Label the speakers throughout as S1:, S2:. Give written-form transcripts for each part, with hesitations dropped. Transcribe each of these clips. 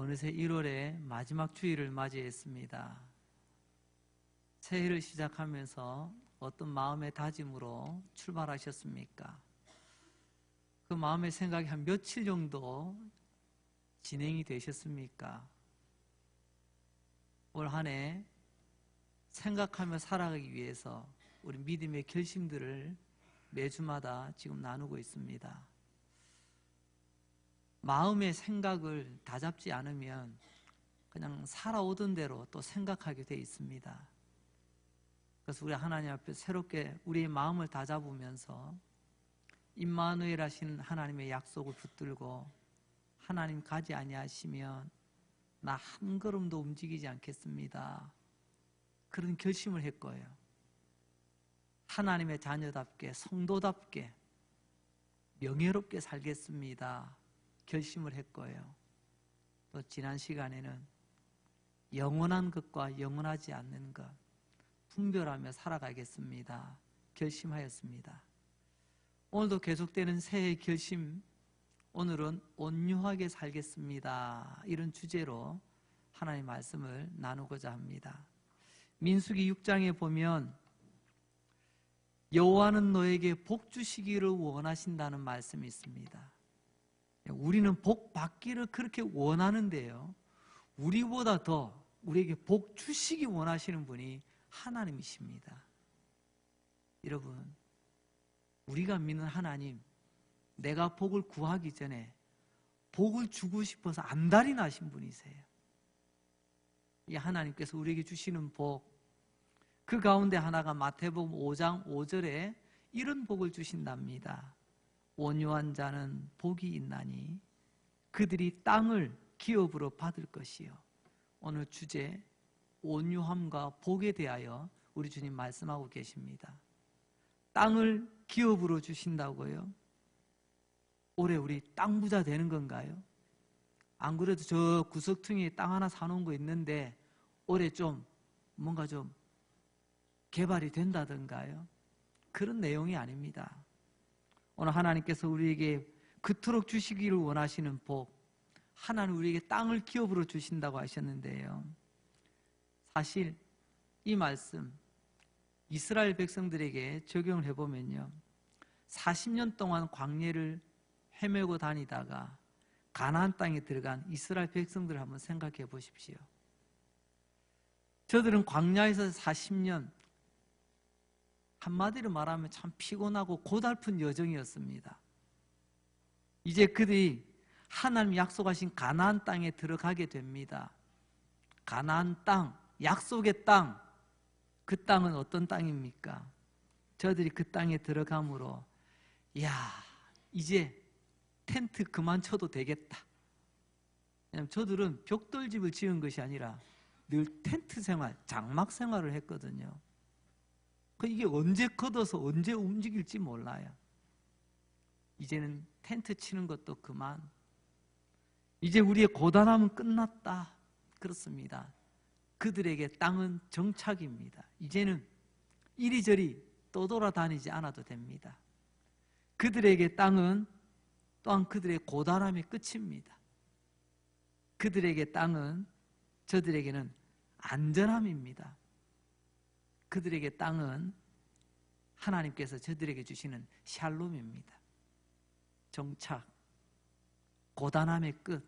S1: 어느새 1월의 마지막 주일을 맞이했습니다. 새해를 시작하면서 어떤 마음의 다짐으로 출발하셨습니까? 그 마음의 생각이 한 며칠 정도 진행이 되셨습니까? 올 한 해 생각하며 살아가기 위해서 우리 믿음의 결심들을 매주마다 지금 나누고 있습니다. 마음의 생각을 다잡지 않으면 그냥 살아오던 대로 또 생각하게 돼 있습니다. 그래서 우리 하나님 앞에 새롭게 우리의 마음을 다잡으면서 임마누엘 하신 하나님의 약속을 붙들고 하나님 가지 아니하시면 나 한 걸음도 움직이지 않겠습니다. 그런 결심을 했고요. 하나님의 자녀답게 성도답게 명예롭게 살겠습니다. 결심을 했고요. 또 지난 시간에는 영원한 것과 영원하지 않는 것 분별하며 살아가겠습니다. 결심하였습니다. 오늘도 계속되는 새해의 결심, 오늘은 온유하게 살겠습니다. 이런 주제로 하나님의 말씀을 나누고자 합니다. 민수기 6장에 보면 여호와는 너에게 복 주시기를 원하신다는 말씀이 있습니다. 우리는 복 받기를 그렇게 원하는데요, 우리보다 더 우리에게 복 주시기 원하시는 분이 하나님이십니다. 여러분, 우리가 믿는 하나님, 내가 복을 구하기 전에 복을 주고 싶어서 안달이 나신 분이세요. 이 하나님께서 우리에게 주시는 복, 그 가운데 하나가 마태복음 5장 5절에 이런 복을 주신답니다. 온유한 자는 복이 있나니 그들이 땅을 기업으로 받을 것이요. 오늘 주제 온유함과 복에 대하여 우리 주님 말씀하고 계십니다. 땅을 기업으로 주신다고요? 올해 우리 땅 부자 되는 건가요? 안 그래도 저 구석탱이에 땅 하나 사놓은 거 있는데 올해 좀 뭔가 좀 개발이 된다던가요? 그런 내용이 아닙니다. 오늘 하나님께서 우리에게 그토록 주시기를 원하시는 복, 하나님 우리에게 땅을 기업으로 주신다고 하셨는데요, 사실 이 말씀 이스라엘 백성들에게 적용을 해보면요, 40년 동안 광야를 헤매고 다니다가 가나안 땅에 들어간 이스라엘 백성들을 한번 생각해 보십시오. 저들은 광야에서 40년, 한마디로 말하면 참 피곤하고 고달픈 여정이었습니다. 이제 그들이 하나님 약속하신 가나안 땅에 들어가게 됩니다. 가나안 땅, 약속의 땅, 그 땅은 어떤 땅입니까? 저들이 그 땅에 들어감으로 야, 이제 텐트 그만 쳐도 되겠다. 왜냐하면 저들은 벽돌집을 지은 것이 아니라 늘 텐트 생활, 장막 생활을 했거든요. 이게 언제 걷어서 언제 움직일지 몰라요. 이제는 텐트 치는 것도 그만, 이제 우리의 고단함은 끝났다. 그렇습니다. 그들에게 땅은 정착입니다. 이제는 이리저리 떠돌아다니지 않아도 됩니다. 그들에게 땅은 또한 그들의 고단함의 끝입니다. 그들에게 땅은 저들에게는 안전함입니다. 그들에게 땅은 하나님께서 저들에게 주시는 샬롬입니다. 정착, 고단함의 끝,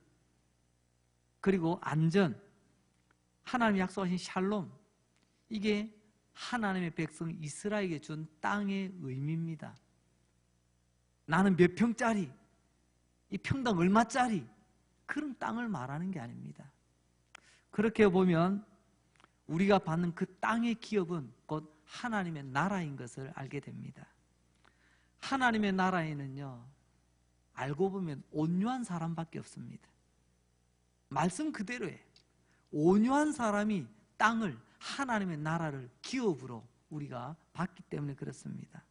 S1: 그리고 안전, 하나님이 약속하신 샬롬, 이게 하나님의 백성 이스라엘에게 준 땅의 의미입니다. 나는 몇 평짜리, 이 평당 얼마짜리, 그런 땅을 말하는 게 아닙니다. 그렇게 보면 우리가 받는 그 땅의 기업은 곧 하나님의 나라인 것을 알게 됩니다. 하나님의 나라에는요, 알고 보면 온유한 사람밖에 없습니다. 말씀 그대로예요. 온유한 사람이 땅을, 하나님의 나라를 기업으로 우리가 받기 때문에 그렇습니다.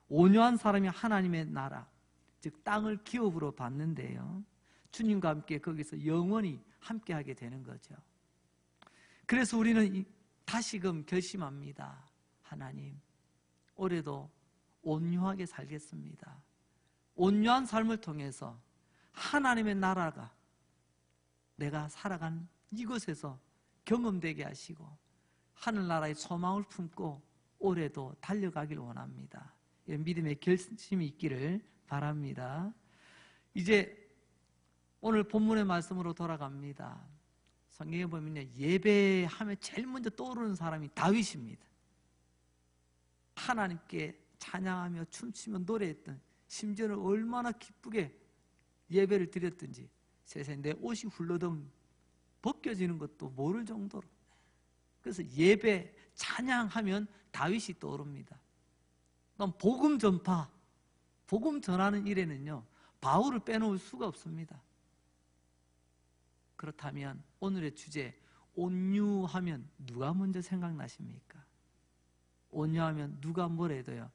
S1: 온유한 사람이 하나님의 나라, 즉 땅을 기업으로 받는데요, 주님과 함께 거기서 영원히 함께하게 되는 거죠. 그래서 우리는 다시금 결심합니다. 하나님, 올해도 온유하게 살겠습니다. 온유한 삶을 통해서 하나님의 나라가 내가 살아간 이곳에서 경험되게 하시고 하늘나라의 소망을 품고 올해도 달려가길 원합니다. 이런 믿음의 결심이 있기를 바랍니다. 이제 오늘 본문의 말씀으로 돌아갑니다. 성경에 보면요, 예배하면 제일 먼저 떠오르는 사람이 다윗입니다. 하나님께 찬양하며 춤추며 노래했던, 심지어는 얼마나 기쁘게 예배를 드렸든지 세상에 내 옷이 훌러덩 벗겨지는 것도 모를 정도로. 그래서 예배, 찬양하면 다윗이 떠오릅니다. 그럼 복음 전파, 복음 전하는 일에는요, 바울을 빼놓을 수가 없습니다. 그렇다면 오늘의 주제, 온유하면 누가 먼저 생각나십니까? 온유하면 누가 뭐래도요,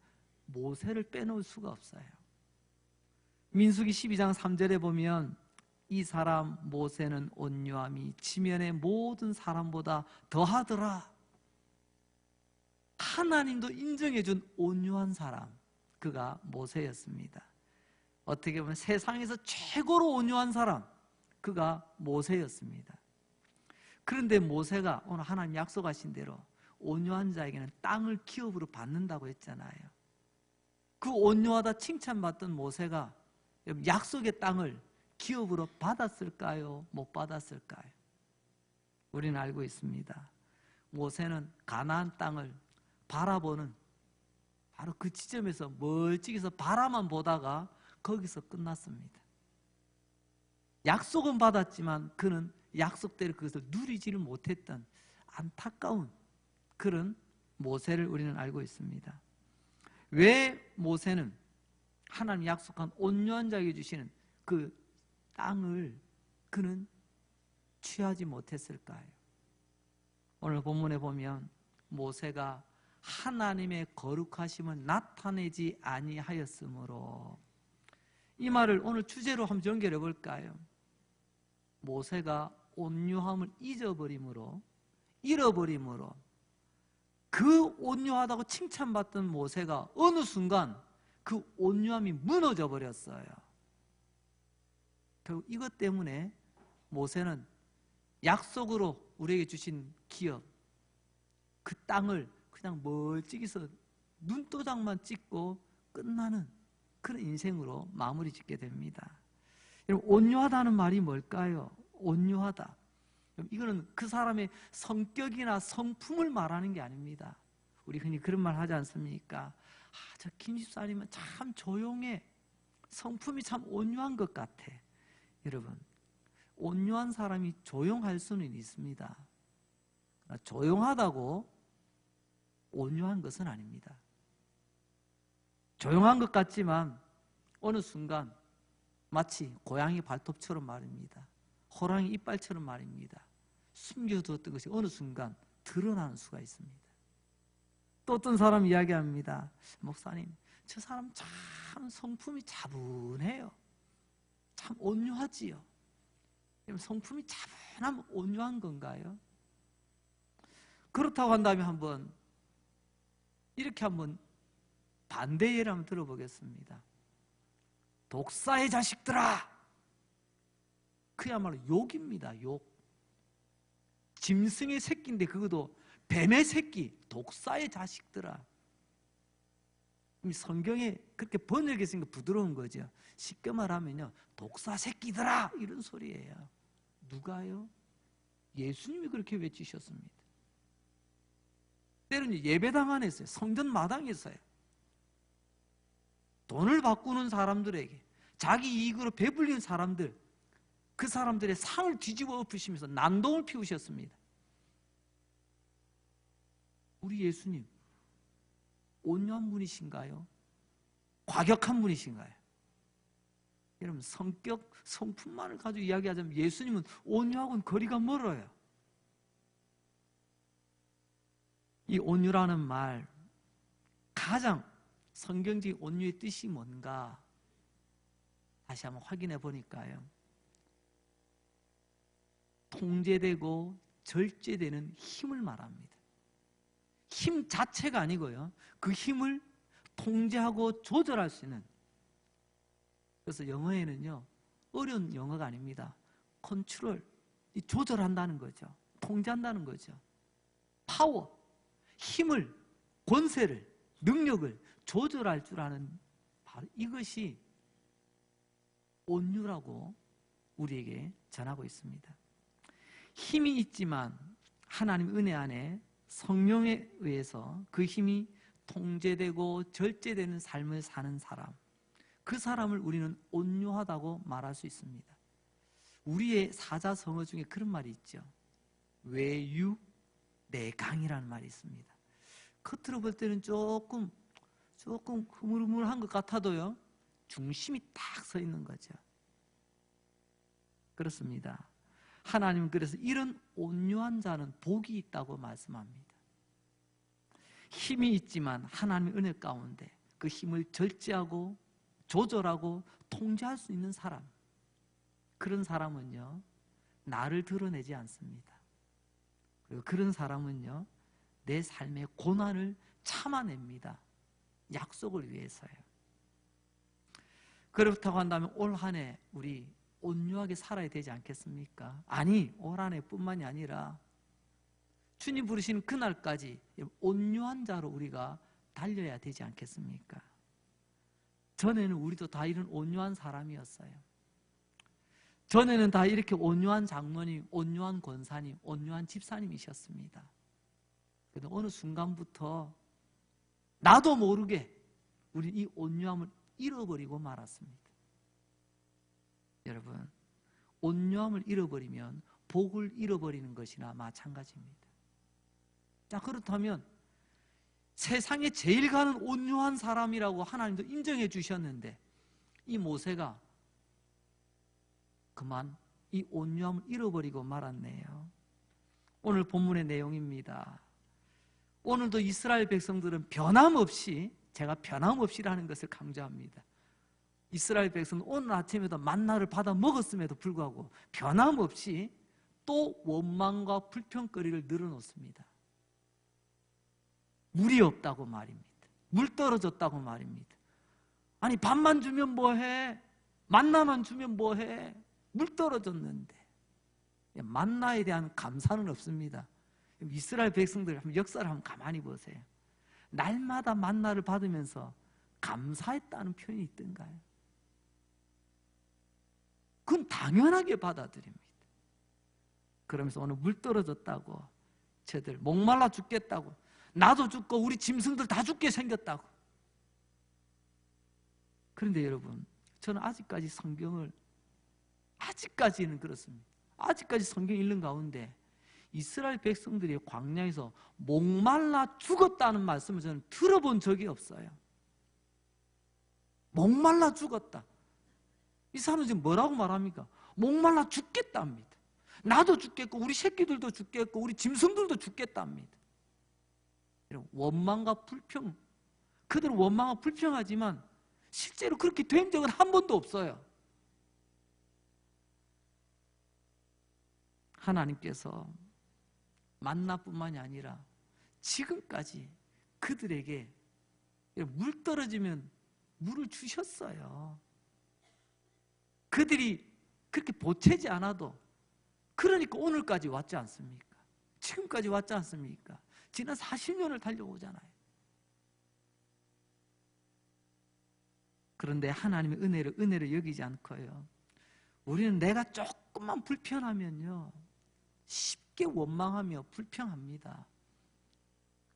S1: 모세를 빼놓을 수가 없어요. 민수기 12장 3절에 보면 이 사람 모세는 온유함이 지면의 모든 사람보다 더하더라. 하나님도 인정해준 온유한 사람, 그가 모세였습니다. 어떻게 보면 세상에서 최고로 온유한 사람, 그가 모세였습니다. 그런데 모세가 오늘 하나님 약속하신 대로 온유한 자에게는 땅을 기업으로 받는다고 했잖아요. 그 온유하다 칭찬받던 모세가 약속의 땅을 기업으로 받았을까요? 못 받았을까요? 우리는 알고 있습니다. 모세는 가나안 땅을 바라보는 바로 그 지점에서 멀찍이서 바라만 보다가 거기서 끝났습니다. 약속은 받았지만 그는 약속대로 그것을 누리지를 못했던 안타까운 그런 모세를 우리는 알고 있습니다. 왜 모세는 하나님 약속한 온유한 자에게 주시는 그 땅을 그는 취하지 못했을까요? 오늘 본문에 보면 모세가 하나님의 거룩하심을 나타내지 아니하였으므로, 이 말을 오늘 주제로 한번 연결해 볼까요? 모세가 온유함을 잊어버림으로, 잃어버림으로 그 온유하다고 칭찬받던 모세가 어느 순간 그 온유함이 무너져 버렸어요. 결국 이것 때문에 모세는 약속으로 우리에게 주신 기업, 그 땅을 그냥 멀찍이서 눈도장만 찍고 끝나는 그런 인생으로 마무리 짓게 됩니다. 여러분, 온유하다는 말이 뭘까요? 온유하다. 이거는 그 사람의 성격이나 성품을 말하는 게 아닙니다. 우리 흔히 그런 말 하지 않습니까? 저 김 집사님은 참 조용해. 성품이 참 온유한 것 같아. 여러분, 온유한 사람이 조용할 수는 있습니다. 조용하다고 온유한 것은 아닙니다. 조용한 것 같지만 어느 순간 마치 고양이 발톱처럼 말입니다. 호랑이 이빨처럼 말입니다. 숨겨두었던 것이 어느 순간 드러나는 수가 있습니다. 또 어떤 사람 이야기합니다. 목사님, 저 사람 참 성품이 차분해요. 참 온유하지요. 성품이 차분하면 온유한 건가요? 그렇다고 한다면 한번 이렇게 한번 반대 예를 한번 들어보겠습니다. 독사의 자식들아! 그야말로 욕입니다. 욕. 짐승의 새끼인데 그것도 뱀의 새끼, 독사의 자식들아. 성경에 그렇게 번역했으니까 부드러운 거죠. 쉽게 말하면요, 독사 새끼들아! 이런 소리예요. 누가요? 예수님이 그렇게 외치셨습니다. 때로는 예배당 안에서요, 성전 마당에서요, 돈을 바꾸는 사람들에게, 자기 이익으로 배불리는 사람들, 그 사람들의 상을 뒤집어 엎으시면서 난동을 피우셨습니다. 우리 예수님 온유한 분이신가요? 과격한 분이신가요? 여러분, 성격, 성품만을 가지고 이야기하자면 예수님은 온유하고는 거리가 멀어요. 이 온유라는 말, 가장 성경적인 온유의 뜻이 뭔가 다시 한번 확인해 보니까요, 통제되고 절제되는 힘을 말합니다. 힘 자체가 아니고요, 그 힘을 통제하고 조절할 수 있는. 그래서 영어에는요, 어려운 영어가 아닙니다. 컨트롤, 조절한다는 거죠. 통제한다는 거죠. 파워, 힘을, 권세를, 능력을 조절할 줄 아는 바로 이것이 온유라고 우리에게 전하고 있습니다. 힘이 있지만 하나님 은혜 안에 성령에 의해서 그 힘이 통제되고 절제되는 삶을 사는 사람, 그 사람을 우리는 온유하다고 말할 수 있습니다. 우리의 사자성어 중에 그런 말이 있죠. 외유 내강이라는 말이 있습니다. 겉으로 볼 때는 조금 흐물흐물한 것 같아도요, 중심이 딱 서 있는 거죠. 그렇습니다. 하나님은 그래서 이런 온유한 자는 복이 있다고 말씀합니다. 힘이 있지만 하나님의 은혜 가운데 그 힘을 절제하고 조절하고 통제할 수 있는 사람, 그런 사람은요, 나를 드러내지 않습니다. 그리고 그런 사람은요, 내 삶의 고난을 참아냅니다. 약속을 위해서요. 그렇다고 한다면 올 한 해 우리 온유하게 살아야 되지 않겠습니까? 아니, 올 한 해뿐만이 아니라 주님 부르시는 그날까지 온유한 자로 우리가 달려야 되지 않겠습니까? 전에는 우리도 다 이런 온유한 사람이었어요. 전에는 다 이렇게 온유한 장로님, 온유한 권사님, 온유한 집사님이셨습니다. 그런데 어느 순간부터 나도 모르게 우리 이 온유함을 잃어버리고 말았습니다. 여러분, 온유함을 잃어버리면 복을 잃어버리는 것이나 마찬가지입니다. 자, 그렇다면 세상에 제일 가는 온유한 사람이라고 하나님도 인정해 주셨는데 이 모세가 그만 이 온유함을 잃어버리고 말았네요. 오늘 본문의 내용입니다. 오늘도 이스라엘 백성들은 변함없이, 제가 변함없이라는 것을 강조합니다. 이스라엘 백성은 오늘 아침에도 만나를 받아 먹었음에도 불구하고 변함없이 또 원망과 불평거리를 늘어놓습니다. 물이 없다고 말입니다. 물 떨어졌다고 말입니다. 아니, 밥만 주면 뭐해? 만나만 주면 뭐해? 물 떨어졌는데. 만나에 대한 감사는 없습니다. 이스라엘 백성들 역사를 한번 가만히 보세요. 날마다 만나를 받으면서 감사했다는 표현이 있던가요? 그건 당연하게 받아들입니다. 그러면서 오늘 물 떨어졌다고, 쟤들 목말라 죽겠다고, 나도 죽고 우리 짐승들 다 죽게 생겼다고. 그런데 여러분, 저는 아직까지 성경을, 아직까지는 그렇습니다. 아직까지 성경 읽는 가운데 이스라엘 백성들이 광야에서 목말라 죽었다는 말씀을 저는 들어본 적이 없어요. 목말라 죽었다. 이 사람은 지금 뭐라고 말합니까? 목말라 죽겠답니다. 나도 죽겠고 우리 새끼들도 죽겠고 우리 짐승들도 죽겠답니다. 원망과 불평, 그들은 원망과 불평하지만 실제로 그렇게 된 적은 한 번도 없어요. 하나님께서 만나뿐만이 아니라 지금까지 그들에게 물 떨어지면 물을 주셨어요. 그들이 그렇게 보채지 않아도, 그러니까 오늘까지 왔지 않습니까? 지금까지 왔지 않습니까? 지난 40년을 달려오잖아요. 그런데 하나님의 은혜를 여기지 않고요, 우리는 내가 조금만 불편하면요 쉽게 원망하며 불평합니다.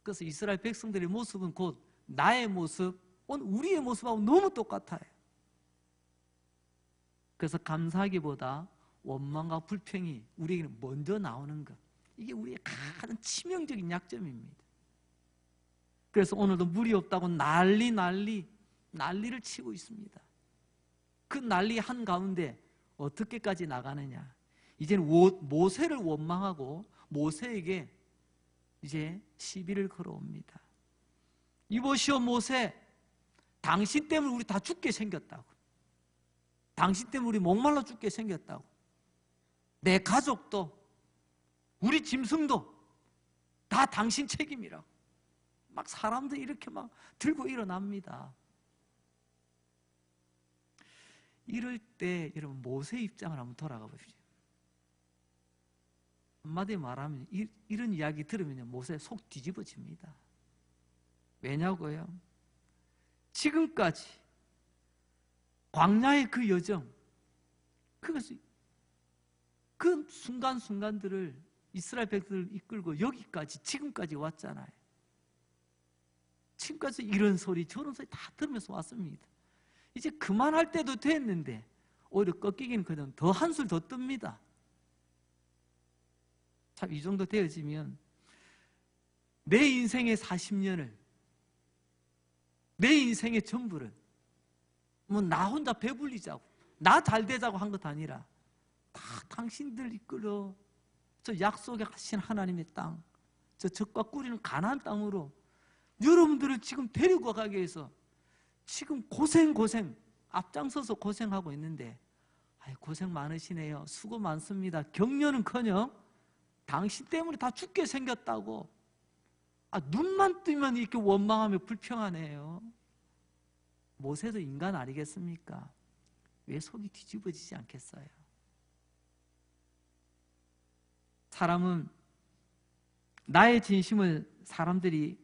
S1: 그래서 이스라엘 백성들의 모습은 곧 나의 모습, 오늘 우리의 모습하고 너무 똑같아요. 그래서 감사하기보다 원망과 불평이 우리에게는 먼저 나오는 것, 이게 우리의 가장 치명적인 약점입니다. 그래서 오늘도 물이 없다고 난리를 치고 있습니다. 그 난리 한가운데 어떻게까지 나가느냐, 이제는 모세를 원망하고 모세에게 이제 시비를 걸어옵니다. 이보시오 모세, 당신 때문에 우리 다 죽게 생겼다고, 당신 때문에 우리 목말라 죽게 생겼다고, 내 가족도 우리 짐승도 다 당신 책임이라고 막 사람들이 이렇게 막 들고 일어납니다. 이럴 때 여러분 모세 입장을 한번 돌아가 보십시오. 한마디로 말하면 이런 이야기 들으면 모세 속 뒤집어집니다. 왜냐고요? 지금까지 광야의 그 여정, 그것이 그 순간순간들을 이스라엘 백성들을 이끌고 여기까지 지금까지 왔잖아요. 지금까지 이런 소리 저런 소리 다 들으면서 왔습니다. 이제 그만할 때도 됐는데 오히려 꺾이기는 그냥 더 한술 더 뜹니다. 참 이 정도 되어지면 내 인생의 40년을, 내 인생의 전부를 뭐 나 혼자 배불리자고, 나 잘 되자고 한 것 아니라 다 당신들 이끌어 저 약속에 하신 하나님의 땅, 저 젖과 꿀이는 가나안 땅으로 여러분들을 지금 데리고 가기 위해서 지금 고생 앞장서서 고생하고 있는데, 고생 많으시네요. 수고 많습니다. 격려는커녕 당신 때문에 다 죽게 생겼다고 눈만 뜨면 이렇게 원망하며 불평하네요. 모세도 인간 아니겠습니까? 왜 속이 뒤집어지지 않겠어요? 사람은 나의 진심을 사람들이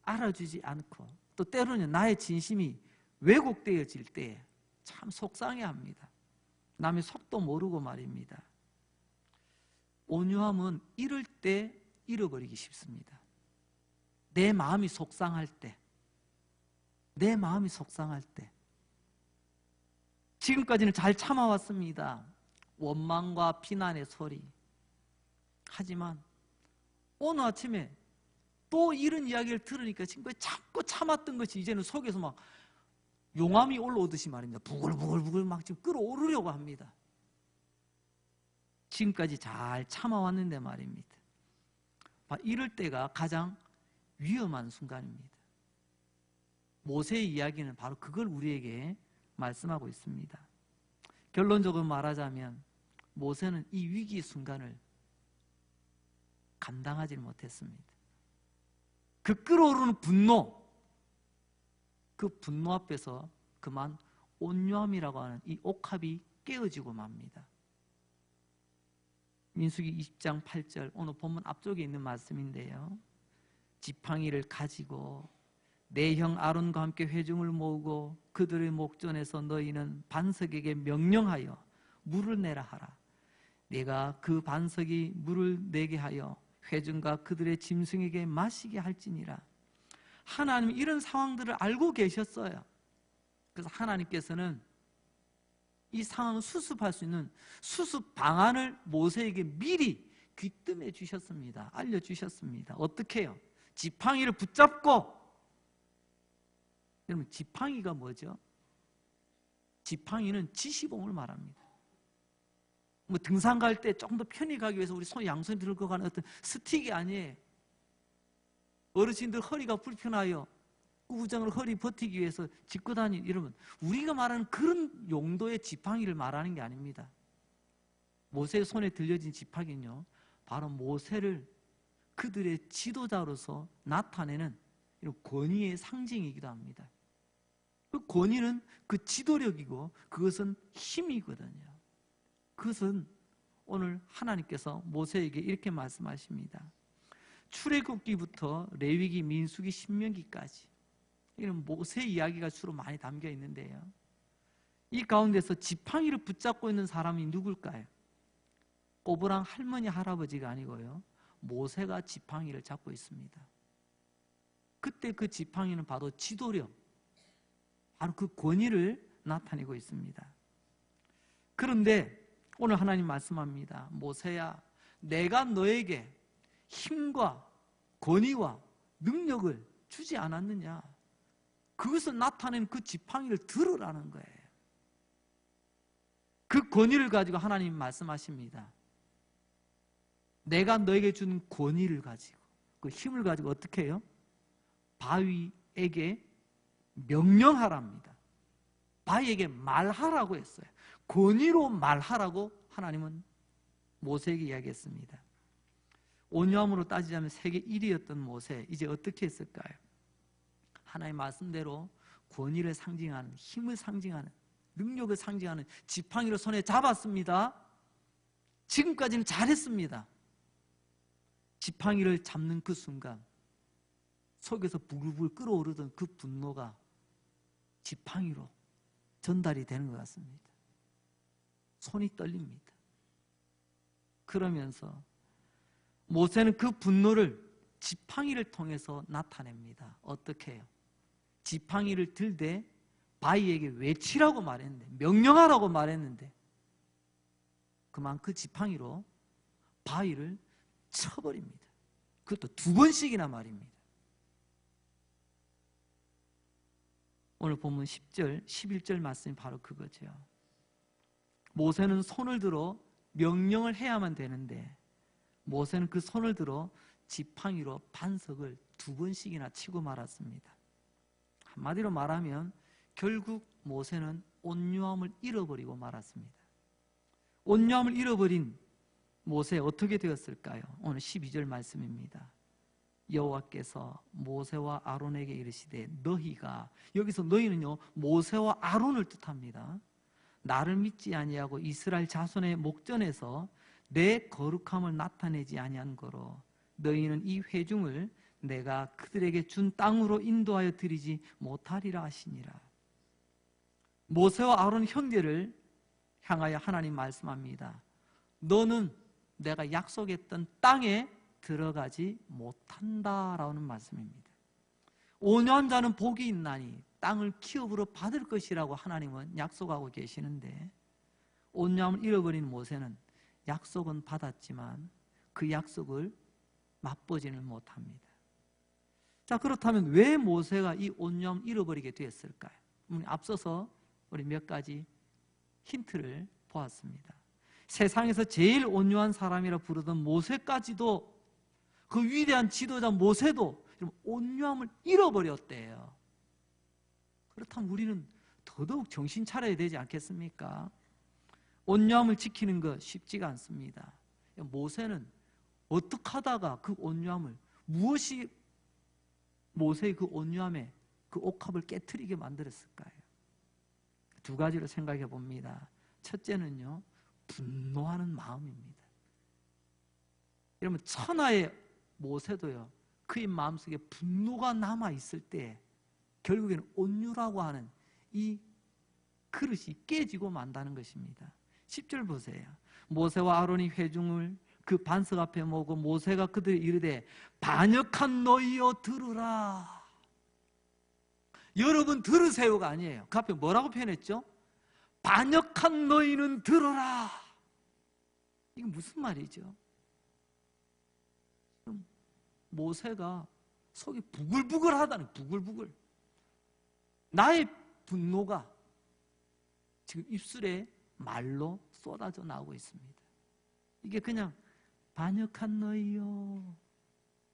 S1: 알아주지 않고 또 때로는 나의 진심이 왜곡되어질 때 참 속상해합니다. 남의 속도 모르고 말입니다. 온유함은 이럴 때 잃어버리기 쉽습니다. 내 마음이 속상할 때, 내 마음이 속상할 때. 지금까지는 잘 참아왔습니다. 원망과 비난의 소리. 하지만 오늘 아침에 또 이런 이야기를 들으니까 지금까지 자꾸 참았던 것이 이제는 속에서 막 용암이 올라오듯이 말입니다. 부글부글 막 지금 끓어오르려고 합니다. 지금까지 잘 참아왔는데 말입니다. 이럴 때가 가장 위험한 순간입니다. 모세의 이야기는 바로 그걸 우리에게 말씀하고 있습니다. 결론적으로 말하자면 모세는 이 위기 순간을 감당하지 못했습니다. 그 끓어오르는 분노, 그 분노 앞에서 그만 온유함이라고 하는 이 옥합이 깨어지고 맙니다. 민수기 20장 8절, 오늘 본문 앞쪽에 있는 말씀인데요. 지팡이를 가지고 내 형 아론과 함께 회중을 모으고 그들의 목전에서 너희는 반석에게 명령하여 물을 내라 하라. 내가 그 반석이 물을 내게 하여 회중과 그들의 짐승에게 마시게 할지니라. 하나님이 이런 상황들을 알고 계셨어요. 그래서 하나님께서는 이 상황을 수습할 수 있는 수습 방안을 모세에게 미리 귀뜸해 주셨습니다. 알려주셨습니다. 어떻게 해요? 지팡이를 붙잡고, 여러분 지팡이가 뭐죠? 지팡이는 지시봉을 말합니다. 뭐 등산 갈 때 조금 더 편히 가기 위해서 우리 손 양손이 들고 가는 어떤 스틱이 아니에요. 어르신들 허리가 불편하여 꾸부정을 허리 버티기 위해서 짚고 다니는, 여러분 우리가 말하는 그런 용도의 지팡이를 말하는 게 아닙니다. 모세의 손에 들려진 지팡이는요, 바로 모세를 그들의 지도자로서 나타내는 이런 권위의 상징이기도 합니다. 그 권위는 그 지도력이고 그것은 힘이거든요. 그것은 오늘 하나님께서 모세에게 이렇게 말씀하십니다. 출애굽기부터 레위기, 민수기, 신명기까지 이런 모세 이야기가 주로 많이 담겨 있는데요, 이 가운데서 지팡이를 붙잡고 있는 사람이 누굴까요? 꼬부랑 할머니 할아버지가 아니고요, 모세가 지팡이를 잡고 있습니다. 그때 그 지팡이는 바로 지도력, 바로 그 권위를 나타내고 있습니다. 그런데 오늘 하나님 말씀합니다. 모세야, 내가 너에게 힘과 권위와 능력을 주지 않았느냐? 그것을 나타내는 그 지팡이를 들으라는 거예요. 그 권위를 가지고 하나님 말씀하십니다. 내가 너에게 준 권위를 가지고, 그 힘을 가지고 어떻게 해요? 바위에게 명령하랍니다. 바위에게 말하라고 했어요. 권위로 말하라고 하나님은 모세에게 이야기했습니다. 온유함으로 따지자면 세계 1위였던 모세, 이제 어떻게 했을까요? 하나님 말씀대로 권위를 상징하는, 힘을 상징하는, 능력을 상징하는 지팡이를 손에 잡았습니다. 지금까지는 잘했습니다. 지팡이를 잡는 그 순간 속에서 부글부글 끓어오르던 그 분노가 지팡이로 전달이 되는 것 같습니다. 손이 떨립니다. 그러면서 모세는 그 분노를 지팡이를 통해서 나타냅니다. 어떻게 해요? 지팡이를 들되 바위에게 외치라고 말했는데, 명령하라고 말했는데, 그만 그 지팡이로 바위를 쳐버립니다. 그것도 2번씩이나 말입니다. 오늘 본문 10절, 11절 말씀이 바로 그거죠. 모세는 손을 들어 명령을 해야만 되는데 모세는 그 손을 들어 지팡이로 반석을 2번씩이나 치고 말았습니다. 한마디로 말하면 결국 모세는 온유함을 잃어버리고 말았습니다. 온유함을 잃어버린 모세 어떻게 되었을까요? 오늘 12절 말씀입니다. 여호와께서 모세와 아론에게 이르시되 너희가, 여기서 너희는요 모세와 아론을 뜻합니다. 나를 믿지 아니하고 이스라엘 자손의 목전에서 내 거룩함을 나타내지 아니한 거로 너희는 이 회중을 내가 그들에게 준 땅으로 인도하여 드리지 못하리라 하시니라. 모세와 아론 형제를 향하여 하나님 말씀합니다. 너는 내가 약속했던 땅에 들어가지 못한다라는 말씀입니다. 온유한 자는 복이 있나니 땅을 기업으로 받을 것이라고 하나님은 약속하고 계시는데 온유함을 잃어버린 모세는 약속은 받았지만 그 약속을 맛보지는 못합니다. 자, 그렇다면 왜 모세가 이 온유함을 잃어버리게 되었을까요? 앞서서 우리 몇 가지 힌트를 보았습니다. 세상에서 제일 온유한 사람이라 부르던 모세까지도, 그 위대한 지도자 모세도 온유함을 잃어버렸대요. 그렇다면 우리는 더더욱 정신 차려야 되지 않겠습니까? 온유함을 지키는 것 쉽지가 않습니다. 모세는 어떻게 하다가 그 온유함을, 무엇이 모세의 그 온유함에 그 옥합을 깨트리게 만들었을까요? 2가지로 생각해 봅니다. 첫째는요, 분노하는 마음입니다. 여러분, 천하의 모세도요, 그의 마음속에 분노가 남아있을 때 결국에는 온유라고 하는 이 그릇이 깨지고 만다는 것입니다. 10절 보세요. 모세와 아론이 회중을 그 반석 앞에 모으고 모세가 그들이 이르되 반역한 너희여 들으라. 여러분 들으세요가 아니에요. 그 앞에 뭐라고 표현했죠? 반역한 너희는 들어라. 이게 무슨 말이죠? 모세가 속이 부글부글하다는, 부글부글. 나의 분노가 지금 입술에 말로 쏟아져 나오고 있습니다. 이게 그냥 반역한 너희요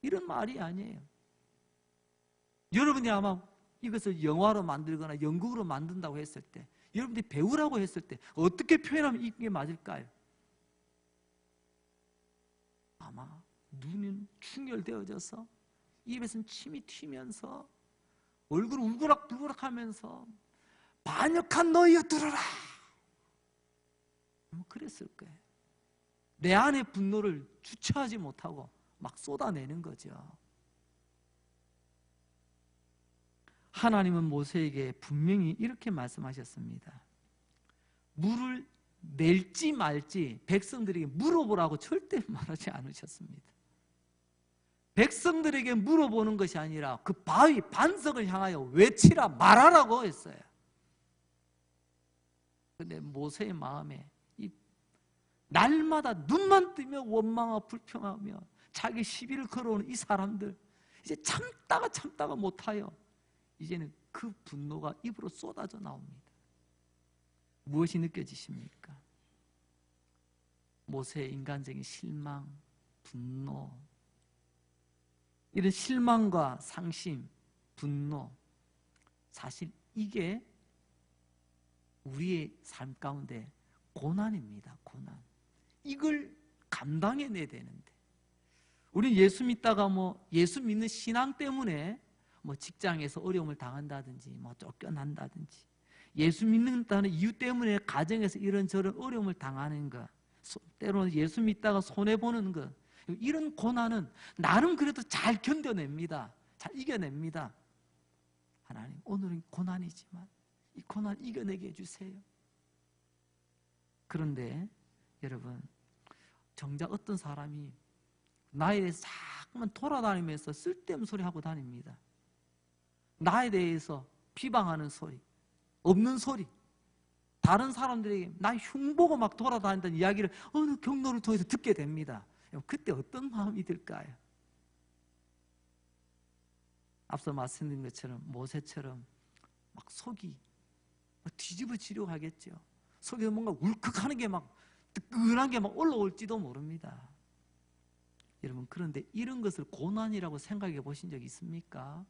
S1: 이런 말이 아니에요. 여러분이 아마 이것을 영화로 만들거나 연극으로 만든다고 했을 때, 여러분들이 배우라고 했을 때 어떻게 표현하면 이게 맞을까요? 아마 눈은 충혈되어져서 입에서는 침이 튀면서 얼굴을 울그락불그락 하면서 반역한 너희여 들어라, 그랬을 거예요. 내 안의 분노를 주체하지 못하고 막 쏟아내는 거죠. 하나님은 모세에게 분명히 이렇게 말씀하셨습니다. 물을 낼지 말지 백성들에게 물어보라고 절대 말하지 않으셨습니다. 백성들에게 물어보는 것이 아니라 그 바위 반석을 향하여 외치라, 말하라고 했어요. 그런데 모세의 마음에 날마다 눈만 뜨며 원망하고 불평하며 자기 시비를 걸어오는 이 사람들, 이제 참다가 못하여 이제는 그 분노가 입으로 쏟아져 나옵니다. 무엇이 느껴지십니까? 모세의 인간적인 실망, 분노, 이런 실망과 상심, 분노, 사실 이게 우리의 삶 가운데 고난입니다. 고난. 이걸 감당해내야 되는데, 우리 예수 믿다가 예수 믿는 신앙 때문에 직장에서 어려움을 당한다든지 쫓겨난다든지, 예수 믿는다는 이유 때문에 가정에서 이런저런 어려움을 당하는 것, 때로는 예수 믿다가 손해보는 것, 이런 고난은 나름 그래도 잘 견뎌냅니다. 잘 이겨냅니다. 하나님, 오늘은 고난이지만 이 고난 이겨내게 해주세요. 그런데 여러분, 정작 어떤 사람이 나에 대해서 자꾸만 돌아다니면서 쓸데없는 소리 하고 다닙니다. 나에 대해서 비방하는 소리, 없는 소리, 다른 사람들에게 나 흉보고 막 돌아다닌다는 이야기를 어느 경로를 통해서 듣게 됩니다. 그때 어떤 마음이 들까요? 앞서 말씀드린 것처럼 모세처럼 막 속이 막 뒤집어지려고 하겠죠. 속에서 뭔가 울컥하는 게 막 뜨끈한 게 막 올라올지도 모릅니다. 여러분, 그런데 이런 것을 고난이라고 생각해 보신 적 있습니까?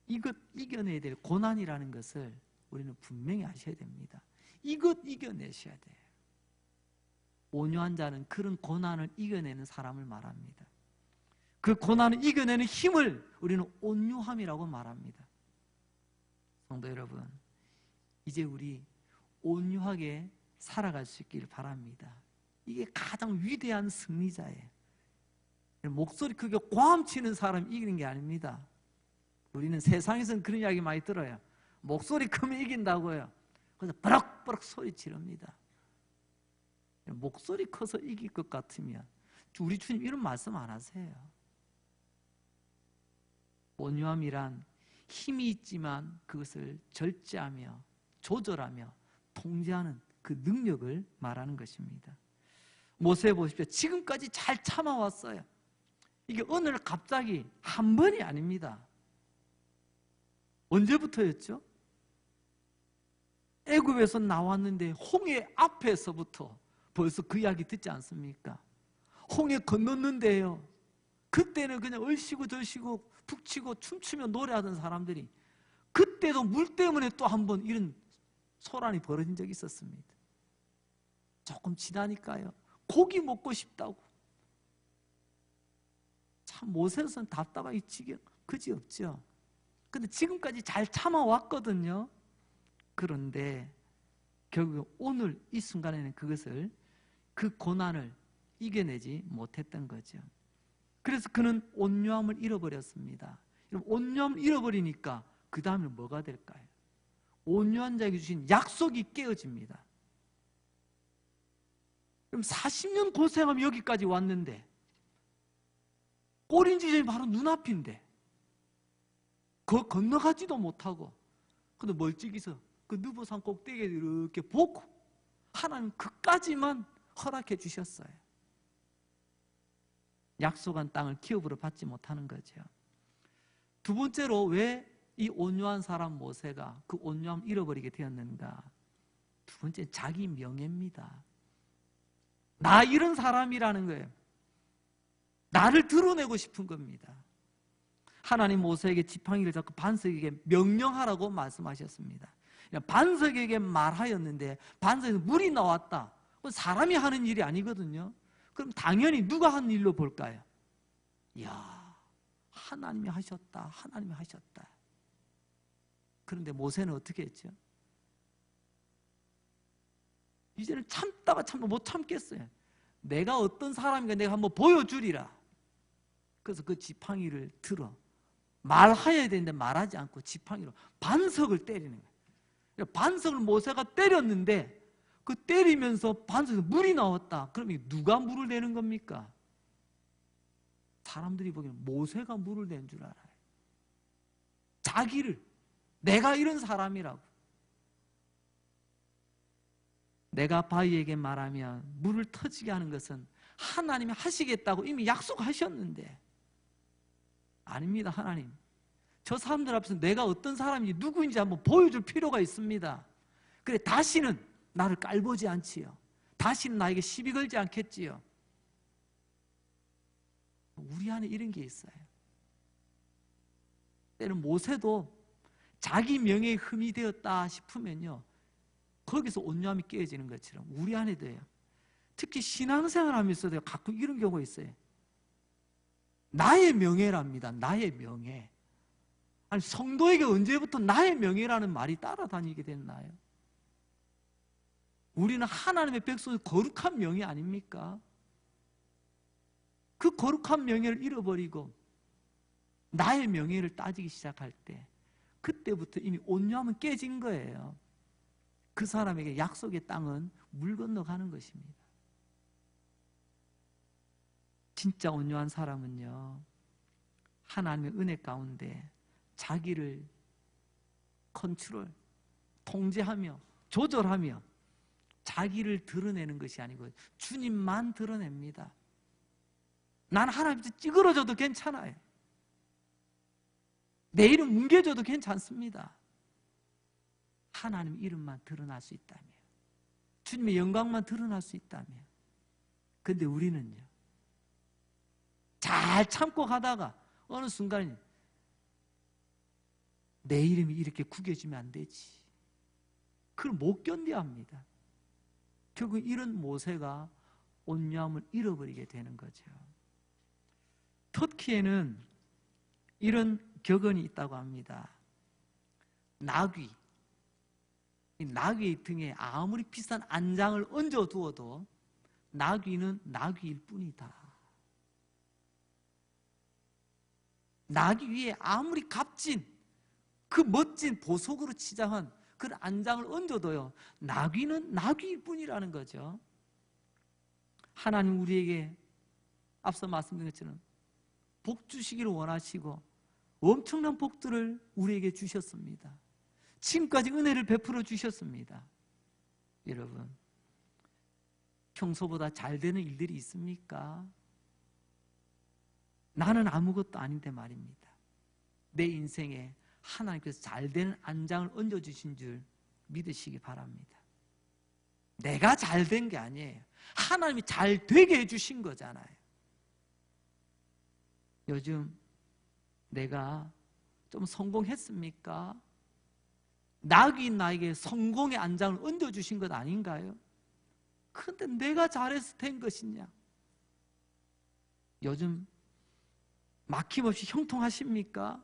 S1: 이것 이겨내야 될 고난이라는 것을 우리는 분명히 아셔야 됩니다. 이것 이겨내셔야 돼요. 온유한 자는 그런 고난을 이겨내는 사람을 말합니다. 그 고난을 이겨내는 힘을 우리는 온유함이라고 말합니다. 성도 여러분, 이제 우리 온유하게 살아갈 수 있기를 바랍니다. 이게 가장 위대한 승리자예요. 목소리 크게 고함치는 사람이 이기는 게 아닙니다. 우리는 세상에서는 그런 이야기 많이 들어요. 목소리 크면 이긴다고요. 그래서 버럭버럭 소리 지릅니다. 목소리 커서 이길 것 같으면 우리 주님 이런 말씀 안 하세요. 온유함이란 힘이 있지만 그것을 절제하며 조절하며 통제하는 그 능력을 말하는 것입니다. 모세 보십시오. 지금까지 잘 참아왔어요. 이게 어느 날 갑자기 한 번이 아닙니다. 언제부터였죠? 애굽에서 나왔는데 홍해 앞에서부터 벌써 그 이야기 듣지 않습니까? 홍해 건넜는데요, 그때는 그냥 얼씨구 절씨구 북치고 춤추며 노래하던 사람들이 그때도 물 때문에 또 한 번 이런 소란이 벌어진 적이 있었습니다. 조금 지나니까요, 고기 먹고 싶다고. 참 모세로서는 답답하기 지경 그지없죠. 근데 지금까지 잘 참아왔거든요. 그런데 결국 오늘 이 순간에는 그 고난을 이겨내지 못했던 거죠. 그래서 그는 온유함을 잃어버렸습니다. 온유함을 잃어버리니까 그 다음에 뭐가 될까요? 온유한 자에게 주신 약속이 깨어집니다. 그럼 40년 고생하면 여기까지 왔는데 꼬린 지점이 바로 눈앞인데 그 건너가지도 못하고, 근데 멀찍이서 그 느보산 꼭대기에 이렇게 보고 하나님 그까지만 허락해 주셨어요. 약속한 땅을 기업으로 받지 못하는 거죠. 두 번째로 왜 이 온유한 사람 모세가 그 온유함을 잃어버리게 되었는가? 두 번째, 자기 명예입니다. 나 이런 사람이라는 거예요. 나를 드러내고 싶은 겁니다. 하나님 모세에게 지팡이를 잡고 반석에게 명령하라고 말씀하셨습니다. 반석에게 말하였는데 반석에서 물이 나왔다. 사람이 하는 일이 아니거든요. 그럼 당연히 누가 한 일로 볼까요? 이야, 하나님이 하셨다. 하나님이 하셨다. 그런데 모세는 어떻게 했죠? 이제는 참다가 못 참겠어요. 내가 어떤 사람인가 내가 한번 보여주리라. 그래서 그 지팡이를 들어 말해야 되는데 말하지 않고 지팡이로 반석을 때리는 거예요. 반석을 모세가 때렸는데 그 때리면서 반석에서 물이 나왔다. 그럼 누가 물을 내는 겁니까? 사람들이 보기에는 모세가 물을 낸 줄 알아요. 자기를, 내가 이런 사람이라고. 내가 바위에게 말하면 물을 터지게 하는 것은 하나님이 하시겠다고 이미 약속하셨는데, 아닙니다. 하나님, 저 사람들 앞에서 내가 어떤 사람인지 누구인지 한번 보여줄 필요가 있습니다. 그래, 다시는 나를 깔보지 않지요. 다시는 나에게 시비 걸지 않겠지요. 우리 안에 이런 게 있어요. 때는 모세도 자기 명예에 흠이 되었다 싶으면요, 거기서 온유함이 깨어지는 것처럼 우리 안에도요, 특히 신앙생활 하면서도 가끔 이런 경우가 있어요. 나의 명예랍니다. 나의 명예. 아니, 성도에게 언제부터 나의 명예라는 말이 따라다니게 됐나요? 우리는 하나님의 백성의 거룩한 명예 아닙니까? 그 거룩한 명예를 잃어버리고 나의 명예를 따지기 시작할 때 그때부터 이미 온유함은 깨진 거예요. 그 사람에게 약속의 땅은 물 건너가는 것입니다. 진짜 온유한 사람은요, 하나님의 은혜 가운데 자기를 컨트롤, 통제하며 조절하며 자기를 드러내는 것이 아니고 주님만 드러냅니다. 난 하나님께 찌그러져도 괜찮아요. 내 이름 뭉개져도 괜찮습니다. 하나님 이름만 드러날 수 있다면, 주님의 영광만 드러날 수 있다면. 근데 우리는요, 잘 참고 가다가 어느 순간에 내 이름이 이렇게 구겨지면 안 되지, 그걸 못 견뎌야 합니다. 결국 이런 모세가 온유함을 잃어버리게 되는 거죠. 터키에는 이런 격언이 있다고 합니다. 나귀, 이 나귀 등에 아무리 비싼 안장을 얹어 두어도 나귀는 나귀일 뿐이다. 나귀 위에 아무리 값진 그 멋진 보석으로 치장한 그런 안장을 얹어도요, 나귀는 나귀일 뿐이라는 거죠. 하나님 우리에게 앞서 말씀드린 것처럼 복 주시기를 원하시고 엄청난 복들을 우리에게 주셨습니다. 지금까지 은혜를 베풀어 주셨습니다. 여러분, 평소보다 잘 되는 일들이 있습니까? 나는 아무것도 아닌데 말입니다. 내 인생에 하나님께서 잘 되는 안장을 얹어주신 줄 믿으시기 바랍니다. 내가 잘 된 게 아니에요. 하나님이 잘 되게 해주신 거잖아요. 요즘 내가 좀 성공했습니까? 낙인 나에게 성공의 안장을 얹어주신 것 아닌가요? 그런데 내가 잘해서 된 것이냐? 요즘 막힘없이 형통하십니까?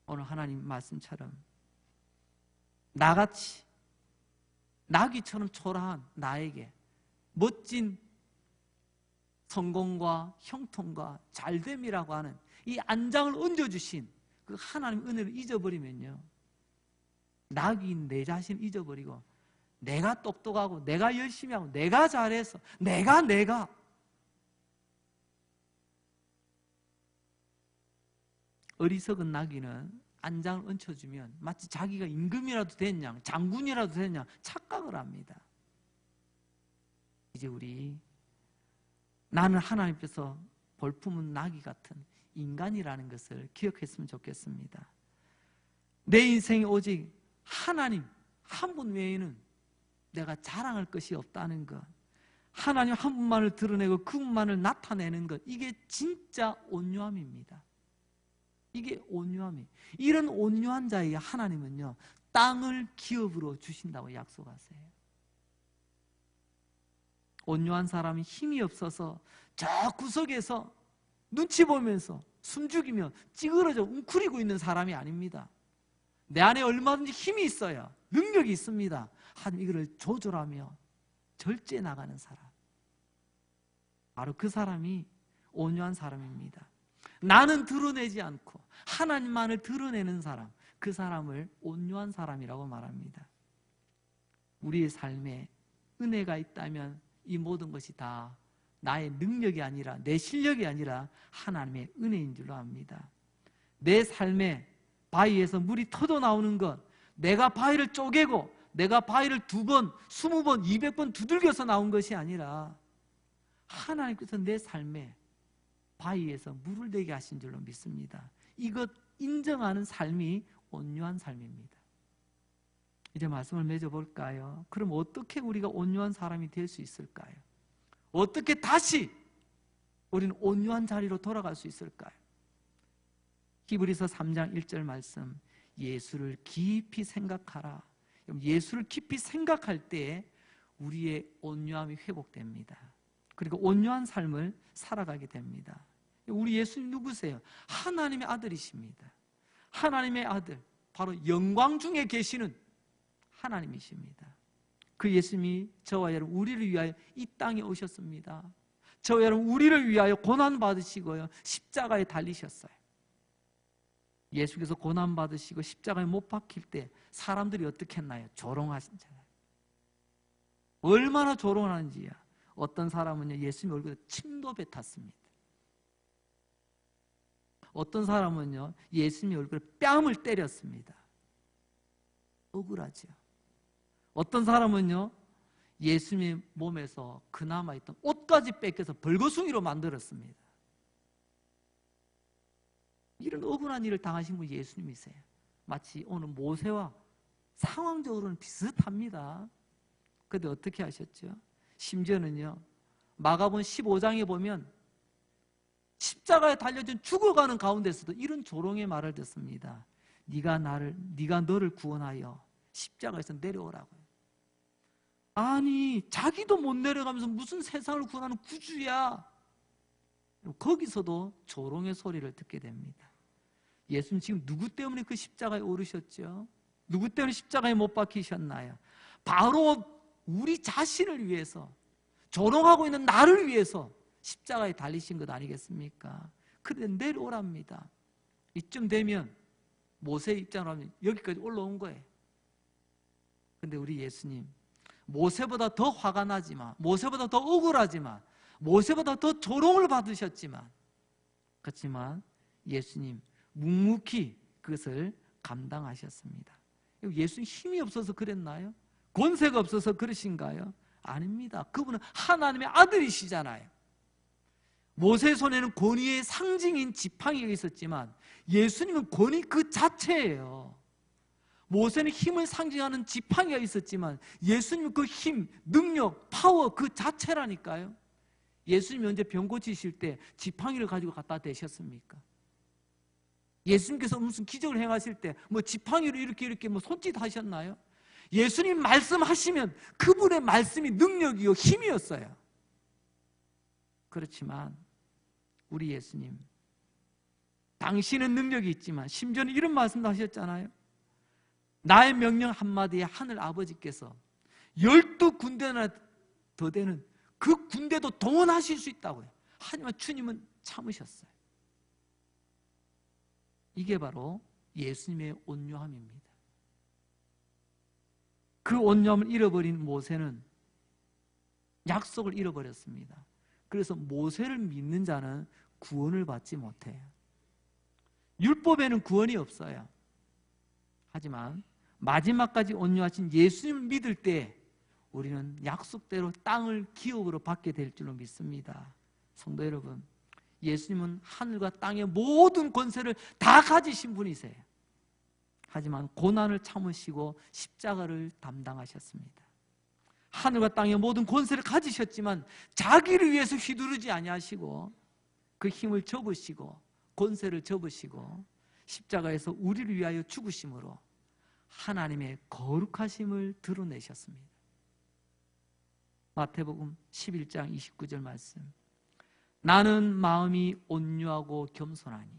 S1: 오늘 하나님 말씀처럼 나같이 나귀처럼 초라한 나에게 멋진 성공과 형통과 잘됨이라고 하는 이 안장을 얹어주신 그 하나님 은혜를 잊어버리면요, 나귀인 내 자신을 잊어버리고 내가 똑똑하고 내가 열심히 하고 내가 잘해서 내가 어리석은 나귀는 안장을 얹혀주면 마치 자기가 임금이라도 된 양, 장군이라도 된 양 착각을 합니다. 이제 우리 나는 하나님께서 볼품은 나귀 같은 인간이라는 것을 기억했으면 좋겠습니다. 내 인생에 오직 하나님 한 분 외에는 내가 자랑할 것이 없다는 것, 하나님 한 분만을 드러내고 그분만을 나타내는 것, 이게 진짜 온유함입니다. 이게 온유함이에요. 이런 온유한 자에게 하나님은요, 땅을 기업으로 주신다고 약속하세요. 온유한 사람이 힘이 없어서 저 구석에서 눈치 보면서 숨죽이며 찌그러져 웅크리고 있는 사람이 아닙니다. 내 안에 얼마든지 힘이 있어요. 능력이 있습니다. 하나님 이거를 조절하며 절제해 나가는 사람, 바로 그 사람이 온유한 사람입니다. 나는 드러내지 않고 하나님만을 드러내는 사람, 그 사람을 온유한 사람이라고 말합니다. 우리의 삶에 은혜가 있다면 이 모든 것이 다 나의 능력이 아니라, 내 실력이 아니라 하나님의 은혜인 줄로 압니다. 내 삶에 바위에서 물이 터져 나오는 것, 내가 바위를 쪼개고 내가 바위를 2번, 20번, 200번 두들겨서 나온 것이 아니라 하나님께서 내 삶에 바위에서 물을 내게 하신 줄로 믿습니다. 이것 인정하는 삶이 온유한 삶입니다. 이제 말씀을 맺어볼까요? 그럼 어떻게 우리가 온유한 사람이 될 수 있을까요? 어떻게 다시 우리는 온유한 자리로 돌아갈 수 있을까요? 히브리서 3장 1절 말씀, 예수를 깊이 생각하라. 예수를 깊이 생각할 때 우리의 온유함이 회복됩니다. 그리고 온유한 삶을 살아가게 됩니다. 우리 예수님 누구세요? 하나님의 아들이십니다. 하나님의 아들, 바로 영광 중에 계시는 하나님이십니다. 그 예수님이 저와 여러분 우리를 위하여 이 땅에 오셨습니다. 저와 여러분 우리를 위하여 고난받으시고요 십자가에 달리셨어요. 예수께서 고난받으시고 십자가에 못 박힐 때 사람들이 어떻게 했나요? 조롱하시잖아요. 얼마나 조롱하는지요. 어떤 사람은요 예수님 얼굴에 침도 뱉었습니다. 어떤 사람은요 예수님 얼굴에 뺨을 때렸습니다. 억울하죠. 어떤 사람은요 예수님 몸에서 그나마 있던 옷까지 뺏겨서 벌거숭이로 만들었습니다. 이런 억울한 일을 당하신 분이 예수님이세요. 마치 오늘 모세와 상황적으로는 비슷합니다. 그런데 어떻게 하셨죠? 심지어는요 마가복음 15장에 보면 십자가에 달려진 죽어가는 가운데서도 이런 조롱의 말을 듣습니다. 네가 너를 구원하여 십자가에서 내려오라고요. 아니 자기도 못 내려가면서 무슨 세상을 구원하는 구주야. 거기서도 조롱의 소리를 듣게 됩니다. 예수님 지금 누구 때문에 그 십자가에 오르셨죠? 누구 때문에 십자가에 못 박히셨나요? 바로 우리 자신을 위해서, 조롱하고 있는 나를 위해서 십자가에 달리신 것 아니겠습니까? 그런데 내려오랍니다. 이쯤 되면 모세의 입장으로 하면 여기까지 올라온 거예요. 그런데 우리 예수님 모세보다 더 화가 나지만, 모세보다 더 억울하지만, 모세보다 더 조롱을 받으셨지만, 그렇지만 예수님 묵묵히 그것을 감당하셨습니다. 예수님 힘이 없어서 그랬나요? 권세가 없어서 그러신가요? 아닙니다. 그분은 하나님의 아들이시잖아요. 모세의 손에는 권위의 상징인 지팡이가 있었지만 예수님은 권위 그 자체예요. 모세는 힘을 상징하는 지팡이가 있었지만 예수님은 그 힘, 능력, 파워 그 자체라니까요. 예수님이 언제 병 고치실 때 지팡이를 가지고 갖다 대셨습니까? 예수님께서 무슨 기적을 행하실 때 뭐 지팡이로 이렇게 뭐 손짓 하셨나요? 예수님 말씀하시면 그분의 말씀이 능력이요 힘이었어요. 그렇지만 우리 예수님 당신은 능력이 있지만 심지어는 이런 말씀도 하셨잖아요. 나의 명령 한마디에 하늘 아버지께서 12군대나 더 되는 그 군대도 동원하실 수 있다고요. 하지만 주님은 참으셨어요. 이게 바로 예수님의 온유함입니다. 그 온유함을 잃어버린 모세는 약속을 잃어버렸습니다. 그래서 모세를 믿는 자는 구원을 받지 못해요. 율법에는 구원이 없어요. 하지만 마지막까지 온유하신 예수님을 믿을 때 우리는 약속대로 땅을 기업으로 받게 될 줄로 믿습니다. 성도 여러분, 예수님은 하늘과 땅의 모든 권세를 다 가지신 분이세요. 하지만 고난을 참으시고 십자가를 담당하셨습니다. 하늘과 땅의 모든 권세를 가지셨지만 자기를 위해서 휘두르지 아니하시고 그 힘을 접으시고 권세를 접으시고 십자가에서 우리를 위하여 죽으심으로 하나님의 거룩하심을 드러내셨습니다. 마태복음 11장 29절 말씀. 나는 마음이 온유하고 겸손하니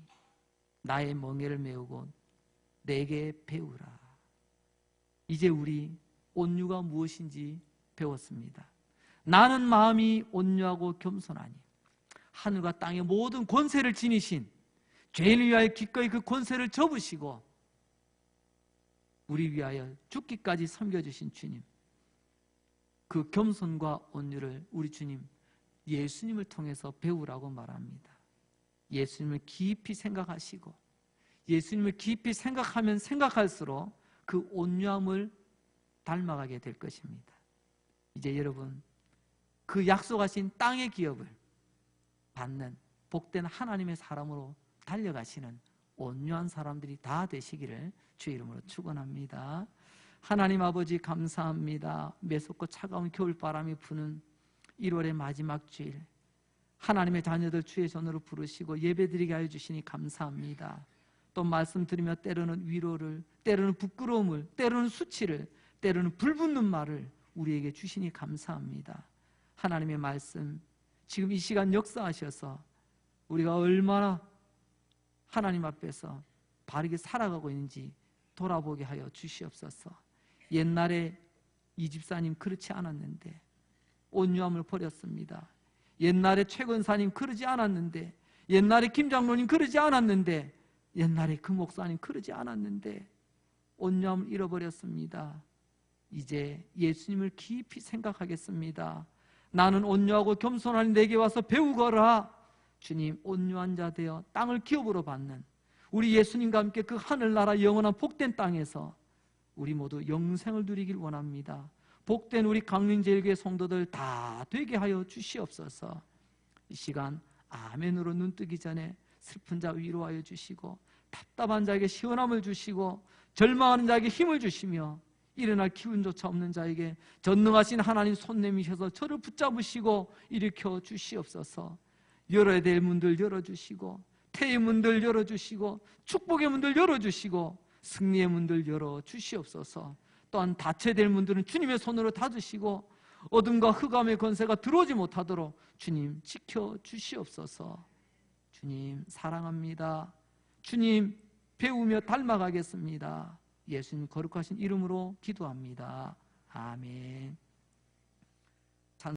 S1: 나의 멍에를 메우고 내게 배우라. 이제 우리 온유가 무엇인지 배웠습니다. 나는 마음이 온유하고 겸손하니 하늘과 땅의 모든 권세를 지니신, 죄인을 위하여 기꺼이 그 권세를 접으시고 우리 위하여 죽기까지 섬겨주신 주님, 그 겸손과 온유를 우리 주님 예수님을 통해서 배우라고 말합니다. 예수님을 깊이 생각하시고 예수님을 깊이 생각하면 생각할수록 그 온유함을 닮아가게 될 것입니다. 이제 여러분, 그 약속하신 땅의 기업을 받는 복된 하나님의 사람으로 달려가시는 온유한 사람들이 다 되시기를 주의 이름으로 축원합니다. 하나님 아버지 감사합니다. 매섭고 차가운 겨울바람이 부는 1월의 마지막 주일, 하나님의 자녀들 주의 전으로 부르시고 예배드리게 하여 주시니 감사합니다. 또 말씀드리며 때로는 위로를, 때로는 부끄러움을, 때로는 수치를, 때로는 불붙는 말을 우리에게 주시니 감사합니다. 하나님의 말씀 지금 이 시간 역사하셔서 우리가 얼마나 하나님 앞에서 바르게 살아가고 있는지 돌아보게 하여 주시옵소서. 옛날에 이 집사님 그렇지 않았는데 온유함을 버렸습니다. 옛날에 최 권사님 그러지 않았는데, 옛날에 김 장로님 그러지 않았는데, 옛날에 그 목사님 그러지 않았는데 온유함을 잃어버렸습니다. 이제 예수님을 깊이 생각하겠습니다. 나는 온유하고 겸손하니 내게 와서 배우거라. 주님, 온유한 자 되어 땅을 기업으로 받는 우리 예수님과 함께 그 하늘나라 영원한 복된 땅에서 우리 모두 영생을 누리길 원합니다. 복된 우리 강릉제일교회 성도들 다 되게 하여 주시옵소서. 이 시간 아멘으로 눈 뜨기 전에 슬픈 자 위로하여 주시고, 답답한 자에게 시원함을 주시고, 절망하는 자에게 힘을 주시며, 일어날 기운조차 없는 자에게 전능하신 하나님 손 내미셔서 저를 붙잡으시고 일으켜 주시옵소서. 열어야 될 문들 열어주시고, 태의 문들 열어주시고, 축복의 문들 열어주시고, 승리의 문들 열어주시옵소서. 또한 닫혀야 될 문들은 주님의 손으로 닫으시고, 어둠과 흑암의 권세가 들어오지 못하도록 주님 지켜주시옵소서. 주님 사랑합니다. 주님 배우며 닮아가겠습니다. 예수님 거룩하신 이름으로 기도합니다. 아멘.